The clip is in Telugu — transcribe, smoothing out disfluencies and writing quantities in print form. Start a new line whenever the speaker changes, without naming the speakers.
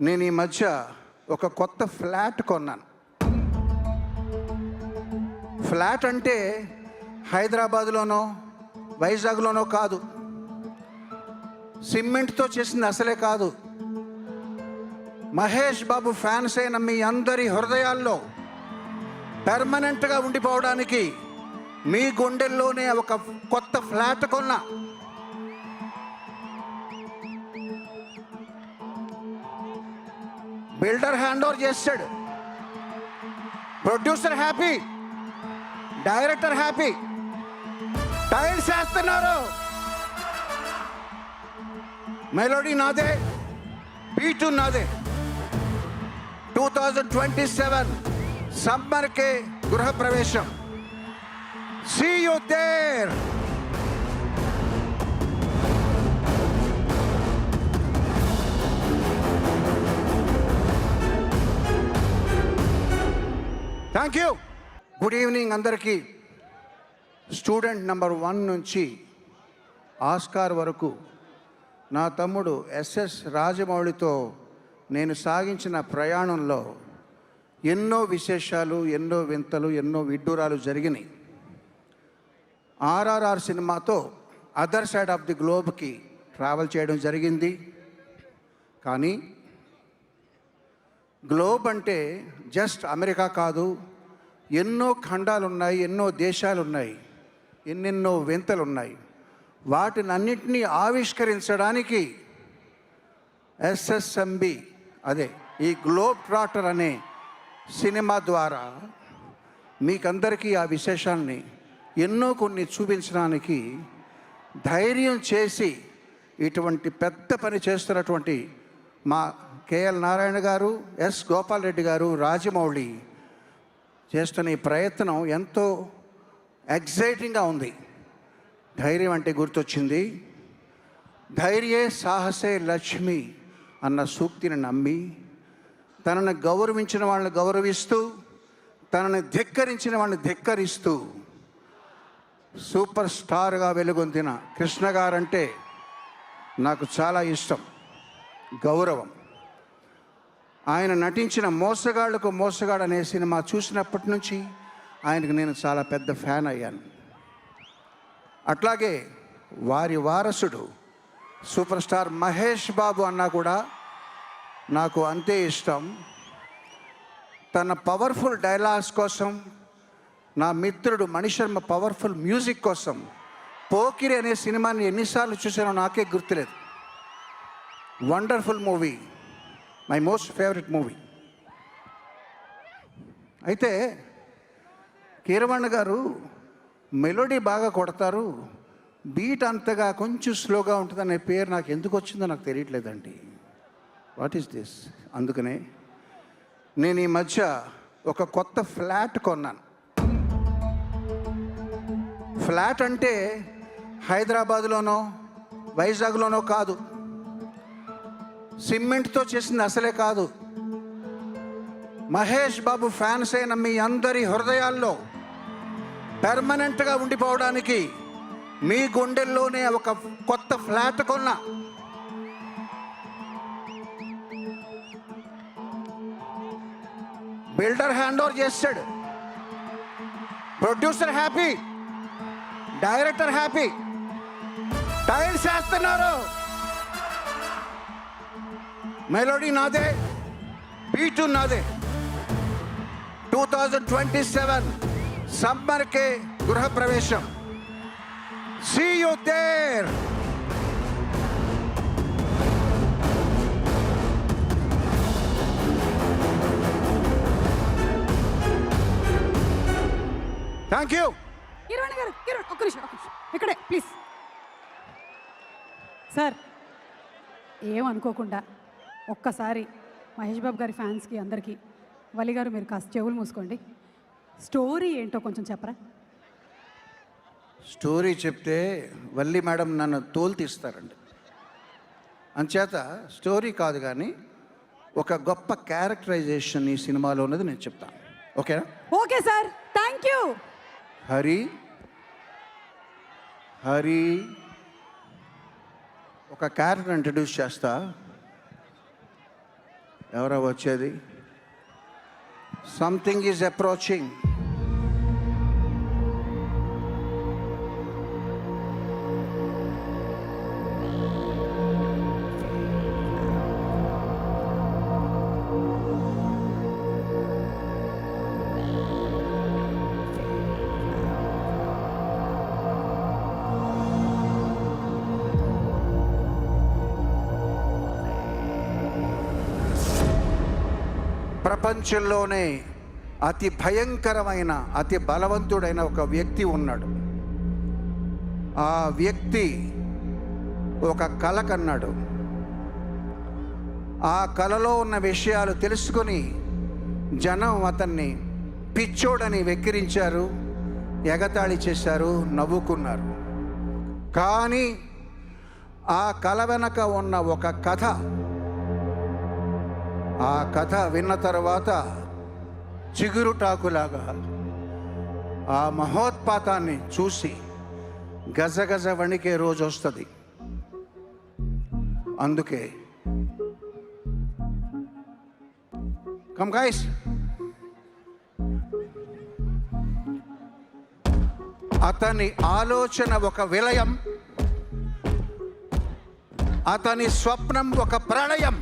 నేను ఈ మధ్య ఒక కొత్త ఫ్లాట్ కొన్నాను. ఫ్లాట్ అంటే హైదరాబాద్లోనో వైజాగ్లోనో కాదు, సిమెంట్తో చేసింది అసలే కాదు. మహేష్ బాబు ఫ్యాన్స్ అయిన మీ అందరి హృదయాల్లో పెర్మనెంట్గా ఉండిపోవడానికి మీ గుండెల్లోనే ఒక కొత్త ఫ్లాట్ కొన్నా. బిల్డర్ హ్యాండ్ ఓవర్ చేస్తాడు, producer happy, director happy, tiles వేస్తున్నారు, మెలోడీ నాదే, బీటు నాదే. 2027 సమ్మర్కే గృహప్రవేశం. See you there. Thank you. Good evening అందరికీ. స్టూడెంట్ నెంబర్ 1 నుంచి ఆస్కార్ వరకు నా తమ్ముడు ఎస్ఎస్ రాజమౌళితో నేను సాగించిన ప్రయాణంలో ఎన్నో విశేషాలు, ఎన్నో వింతలు, ఎన్నో విడ్డూరాలు జరిగినాయి. ఆర్ఆర్ఆర్ సినిమాతో అదర్ సైడ్ ఆఫ్ ది గ్లోబ్కి ట్రావెల్ చేయడం జరిగింది. కానీ గ్లోబ్ అంటే జస్ట్ అమెరికా కాదు, ఎన్నో ఖండాలు ఉన్నాయి, ఎన్నో దేశాలు ఉన్నాయి, ఎన్నెన్నో వింతలు ఉన్నాయి. వాటిని అన్నింటినీ ఆవిష్కరించడానికి ఎస్ఎస్ఎంబి, అదే ఈ గ్లోబ్ ట్రాటర్ అనే సినిమా ద్వారా మీకందరికీ ఆ విశేషాన్ని ఎన్నో కొన్ని చూపించడానికి ధైర్యం చేసి ఇటువంటి పెద్ద పని చేస్తున్నటువంటి మా కేఎల్ నారాయణ గారు, ఎస్ గోపాల్ రెడ్డి గారు, రాజమౌళి చేస్తున్న ఈ ప్రయత్నం ఎంతో ఎగ్జైటింగ్గా ఉంది. ధైర్యం అంటే గుర్తొచ్చింది. ధైర్యే సాహసే లక్ష్మి అన్న సూక్తిని నమ్మి తనను గౌరవించిన వాళ్ళని గౌరవిస్తూ, తనని ధిక్కరించిన వాళ్ళని ధిక్కరిస్తూ సూపర్ స్టార్గా వెలుగొందిన కృష్ణ గారంటే నాకు చాలా ఇష్టం, గౌరవం. ఆయన నటించిన మోసగాళ్లకు మోసగాడు అనే సినిమా చూసినప్పటి నుంచి ఆయనకు నేను చాలా పెద్ద ఫ్యాన్ అయ్యాను. అట్లాగే వారి వారసుడు సూపర్ స్టార్ మహేష్ బాబు అన్నా కూడా నాకు అంతే ఇష్టం. తన పవర్ఫుల్ డైలాగ్స్ కోసం, నా మిత్రుడు మణిశర్మ పవర్ఫుల్ మ్యూజిక్ కోసం పోకిరి అనే సినిమాని ఎన్నిసార్లు చూసానో నాకే గుర్తులేదు. Wonderful movie, my most favourite movie. అయితే కీరవాణి గారు మెలోడీ బాగా కొడతారు, బీట్ అంతగా కొంచెం స్లోగా ఉంటుందనే పేరు నాకు ఎందుకు వచ్చిందో నాకు తెలియట్లేదండి. What is this? అందుకనే నేను ఈ మధ్య ఒక కొత్త ఫ్లాట్ కొన్నాను. ఫ్లాట్ అంటే హైదరాబాద్లోనో వైజాగ్లోనో కాదు, సిమెంట్తో చేసింది అసలే కాదు. మహేష్ బాబు ఫ్యాన్స్ అయిన మీ అందరి హృదయాల్లో పెర్మనెంట్గా ఉండిపోవడానికి మీ గుండెల్లోనే ఒక కొత్త ఫ్లాట్ కొన్నా. బిల్డర్ హ్యాండ్ ఓవర్ చేస్తాడు, producer happy, director happy, tiles వేస్తున్నారు, మెలోడీ నాదే, బీటు నాదే. 2027 సమ్మర్కే గృహప్రవేశం. See you there. Thank you.
Kiran గారు, కిరణ్ ఒక్క నిమిషం ఇక్కడే ప్లీజ్. సార్ ఏమనుకోకుండా ఒక్కసారి మహేష్ బాబు గారి ఫ్యాన్స్కి అందరికీ వలి గారు మీరు కాస్త చెవులు మూసుకోండి. స్టోరీ ఏంటో కొంచెం చెప్పరా?
స్టోరీ చెప్తే వల్లి మేడం నన్ను తోలు తీస్తారండి. అంచేత స్టోరీ కాదు కానీ ఒక గొప్ప క్యారెక్టరైజేషన్ ఈ సినిమాలో ఉన్నది నేను చెప్తాను. ఓకేనా?
Okay sir, thank you.
Hari Hari ఒక క్యారెక్టర్ ఇంట్రడ్యూస్ చేస్తా. ఎవరో వచ్చేది? Something is approaching. ప్రపంచంలోనే అతి భయంకరమైన అతి బలవంతుడైన ఒక వ్యక్తి ఉన్నాడు. ఆ వ్యక్తి ఒక కల కన్నాడు. ఆ కలలో ఉన్న విషయాలు తెలుసుకొని జనం అతన్ని పిచ్చోడని వెక్కిరించారు, ఎగతాళి చేశారు, నవ్వుకున్నారు. కానీ ఆ కల వెనక ఉన్న ఒక కథ, ఆ కథ విన్న తర్వాత చిగురుటాకులాగా ఆ మహోత్పాతాన్ని చూసి గజగజ వణికే రోజు వస్తుంది. అందుకే కమ్ గైస్, అతని ఆలోచన ఒక విలయం, అతని స్వప్నం ఒక ప్రళయం.